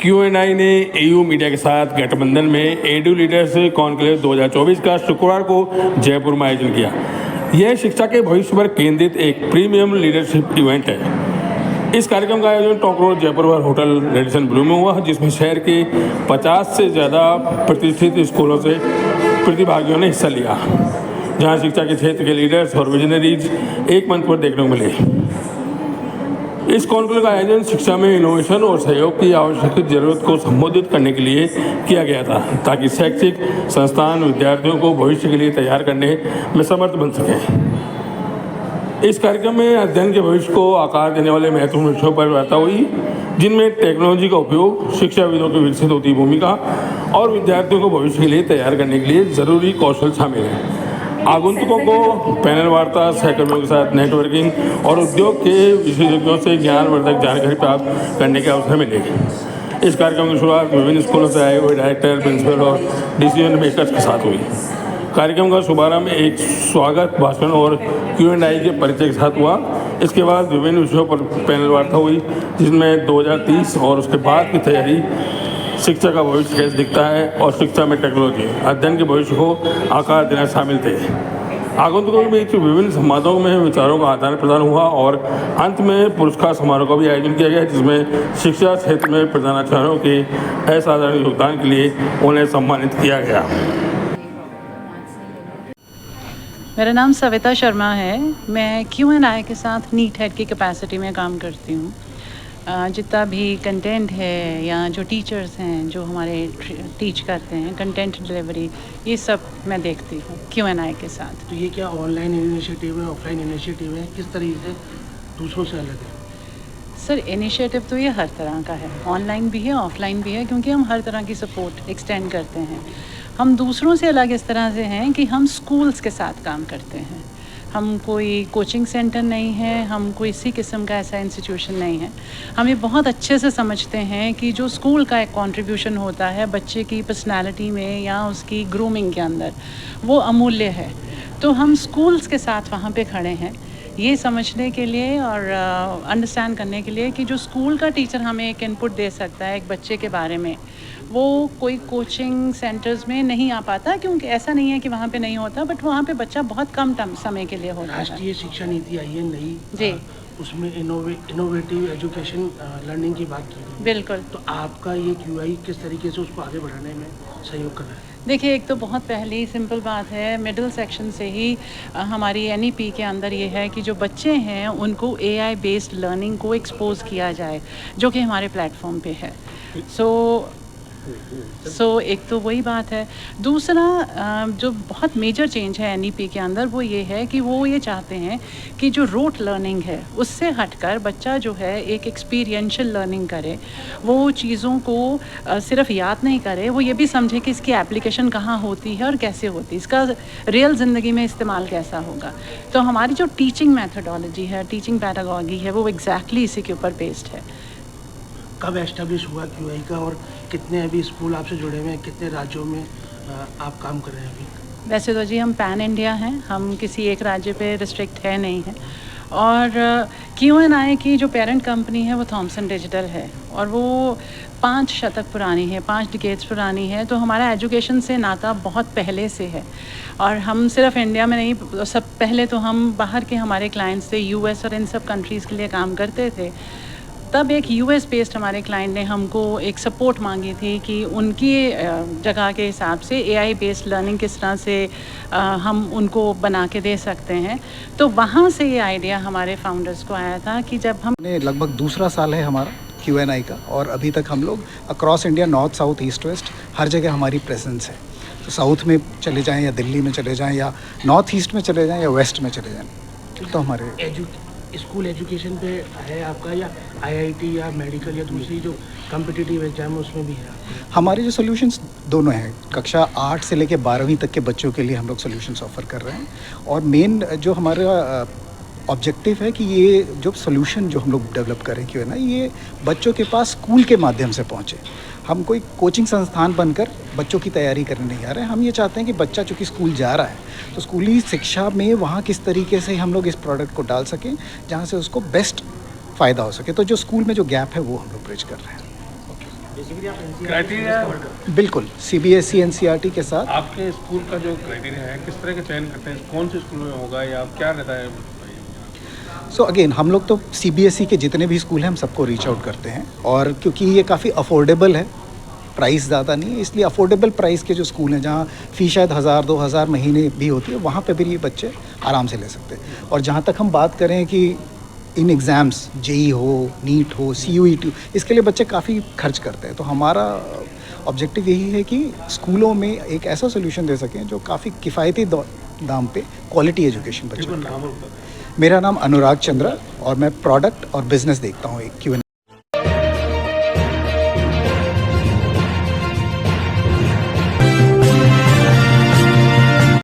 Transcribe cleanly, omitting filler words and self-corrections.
QNI ने EU media के साथ गठबंधन में एडू लीडर्स कॉन्क्लेव 2024 का शुक्रवार को जयपुर में आयोजन किया। यह शिक्षा के भविष्य पर केंद्रित एक प्रीमियम लीडरशिप इवेंट है। इस कार्यक्रम का आयोजन talk road Jaipur hotel Radisson Blu में हुआ, जिसमें शहर के 50 से ज़्यादा प्रतिष्ठित स्कूलों से प्रतिभागियों ने हिस्सा लिया, जहां शिक्षा के क्षेत्र के लीडर्स और विजनरीज एक मंच पर देखने को मिले। इस कॉन्क्लेव का आयोजन शिक्षा में इनोवेशन और सहयोग की आवश्यक जरूरत को संबोधित करने के लिए किया गया था, ताकि शैक्षिक संस्थान विद्यार्थियों को भविष्य के लिए तैयार करने में समर्थ बन सकें। इस कार्यक्रम में अध्ययन के भविष्य को आकार देने वाले महत्वपूर्ण विषयों पर वार्ता हुई, जिनमें टेक्नोलॉजी का उपयोग, शिक्षाविदों की विकसित होती भूमिका और विद्यार्थियों को भविष्य के लिए तैयार करने के लिए जरूरी कौशल शामिल हैं। आगंतुकों को पैनल वार्ता, सहकर्मियों के साथ नेटवर्किंग और उद्योग के विशेषज्ञों से ज्ञानवर्धक जानकारी प्राप्त करने के अवसर मिले। इस कार्यक्रम की शुरुआत विभिन्न स्कूलों से आए हुए डायरेक्टर, प्रिंसिपल और डिसीजन मेकर्स के साथ हुई। कार्यक्रम का शुभारंभ एक स्वागत भाषण और QNI के परिचय के साथ हुआ। इसके बाद विभिन्न विषयों पर पैनल वार्ता हुई, जिसमें 2030 और उसके बाद की तैयारी, शिक्षा का भविष्य कैसे दिखता है और शिक्षा में टेक्नोलॉजी, अध्ययन के भविष्य को आकार देना शामिल थे। आगंतुकों के बीच विभिन्न संवादों में विचारों का आदान प्रदान हुआ और अंत में पुरस्कार समारोह का भी आयोजन किया गया, जिसमें शिक्षा क्षेत्र में प्रधानाचार्यों के असाधारण योगदान के लिए उन्हें सम्मानित किया गया। मेरा नाम सविता शर्मा है। मैं QNI के साथ नीट हेड की कैपेसिटी में काम करती हूँ। जितना भी कंटेंट है या जो टीचर्स हैं जो हमारे टीच करते हैं, कंटेंट डिलीवरी, ये सब मैं देखती हूँ QNI के साथ। तो ये क्या ऑनलाइन इनिशिएटिव है, ऑफलाइन इनिशिएटिव है, किस तरीके से दूसरों से अलग है? सर, इनिशिएटिव तो ये हर तरह का है, ऑनलाइन भी है, ऑफलाइन भी है, क्योंकि हम हर तरह की सपोर्ट एक्सटेंड करते हैं। हम दूसरों से अलग इस तरह से हैं कि हम स्कूल्स के साथ काम करते हैं। हम कोई कोचिंग सेंटर नहीं है, हम कोई इसी किस्म का ऐसा इंस्टीट्यूशन नहीं है। हम ये बहुत अच्छे से समझते हैं कि जो स्कूल का एक कंट्रीब्यूशन होता है बच्चे की पर्सनालिटी में या उसकी ग्रूमिंग के अंदर, वो अमूल्य है। तो हम स्कूल्स के साथ वहाँ पे खड़े हैं ये समझने के लिए और अंडरस्टैंड करने के लिए कि जो स्कूल का टीचर हमें एक इनपुट दे सकता है एक बच्चे के बारे में, वो कोई कोचिंग सेंटर्स में नहीं आ पाता, क्योंकि ऐसा नहीं है कि वहाँ पे नहीं होता, बट वहाँ पे बच्चा बहुत कम समय के लिए होता है। राष्ट्रीय शिक्षा नीति आई है नई जी, उसमें इनोवेटिव एजुकेशन लर्निंग की बात की। बिल्कुल। तो आपका ये QI किस तरीके से उसको आगे बढ़ाने में सहयोग कर रहा है? देखिए, एक तो बहुत पहली सिंपल बात है, मिडिल सेक्शन से ही हमारी NEP के अंदर ये है कि जो बच्चे हैं उनको AI बेस्ड लर्निंग को एक्सपोज किया जाए, जो कि हमारे प्लेटफॉर्म पे है। सो एक तो वही बात है। दूसरा जो बहुत मेजर चेंज है NEP के अंदर, वो ये है कि वो ये चाहते हैं कि जो रोट लर्निंग है उससे हटकर बच्चा जो है एक एक्सपीरियंशियल लर्निंग करे। वो चीज़ों को सिर्फ याद नहीं करे, वो ये भी समझे कि इसकी एप्लीकेशन कहाँ होती है और कैसे होती है, इसका रियल ज़िंदगी में इस्तेमाल कैसा होगा। तो हमारी जो टीचिंग मैथडोलॉजी है, टीचिंग पैडागॉजी है, वो एग्जैक्टली इसी के ऊपर बेस्ड है। कब एस्टेब्लिश हुआ QI का और कितने अभी स्कूल आपसे जुड़े हुए हैं, कितने राज्यों में आप काम कर रहे हैं अभी? वैसे तो जी हम पैन इंडिया हैं, हम किसी एक राज्य पे रिस्ट्रिक्ट है नहीं है। और QNI की जो पेरेंट कंपनी है वो थॉमसन डिजिटल है और वो 5 शतक पुरानी है, 5 डिकेड्स पुरानी है। तो हमारा एजुकेशन से नाता बहुत पहले से है और हम सिर्फ इंडिया में नहीं, सब पहले तो हम बाहर के हमारे क्लाइंट्स थे, US और इन सब कंट्रीज़ के लिए काम करते थे। तब एक US बेस्ड हमारे क्लाइंट ने हमको एक सपोर्ट मांगी थी कि उनकी जगह के हिसाब से AI बेस्ड लर्निंग किस तरह से हम उनको बना के दे सकते हैं। तो वहाँ से ये आइडिया हमारे फाउंडर्स को आया था कि जब हम लगभग दूसरा साल है हमारा QNI का, और अभी तक हम लोग across India, north, south, east, west, हर जगह हमारी प्रेजेंस है। तो साउथ में चले जाएँ या दिल्ली में चले जाएँ या नॉर्थ ईस्ट में चले जाएँ या वेस्ट में चले जाएँ, तो हमारे स्कूल एजुकेशन पे है आपका, या IIT या मेडिकल या दूसरी जो कॉम्पिटिटिव एग्जाम है उसमें भी है? हमारे जो सॉल्यूशंस दोनों हैं, कक्षा 8 से लेकर 12वीं तक के बच्चों के लिए हम लोग सॉल्यूशंस ऑफर कर रहे हैं। और मेन जो हमारा ऑब्जेक्टिव है कि ये जो सॉल्यूशन जो हम लोग डेवलप करें QNI, ये बच्चों के पास स्कूल के माध्यम से पहुँचे। हम कोई कोचिंग संस्थान बनकर बच्चों की तैयारी करने नहीं आ रहे हैं। हम ये चाहते हैं कि बच्चा चूँकि स्कूल जा रहा है तो स्कूली शिक्षा में वहाँ किस तरीके से हम लोग इस प्रोडक्ट को डाल सकें जहाँ से उसको बेस्ट फ़ायदा हो सके। तो जो स्कूल में जो गैप है वो हम लोग ब्रिज कर रहे हैं। क्राइटेरिया बिल्कुल CBSE NCERT के साथ आपके स्कूल का जो क्राइटेरिया है किस तरह का चयन करते हैं, कौन से स्कूल में होगा या क्या रहता है? सो अगेन हम लोग तो CBSE के जितने भी स्कूल हैं हम सबको रीच आउट करते हैं, और क्योंकि ये काफ़ी अफोर्डेबल है, प्राइस ज़्यादा नहीं है, इसलिए अफोर्डेबल प्राइस के जो स्कूल हैं जहाँ फ़ी शायद 1000-2000 महीने भी होती है, वहाँ पे भी ये बच्चे आराम से ले सकते हैं। और जहाँ तक हम बात करें कि इन एग्ज़ाम्स JEE हो, नीट हो, CUET, इसके लिए बच्चे काफ़ी खर्च करते हैं, तो हमारा ऑब्जेक्टिव यही है कि स्कूलों में एक ऐसा सोल्यूशन दे सकें जो काफ़ी किफ़ायती दाम पे क्वालिटी एजुकेशन बच्चों को। नाम और बता दें। मेरा नाम अनुराग चंद्रा और मैं प्रोडक्ट और बिज़नेस देखता हूँ एक Q&A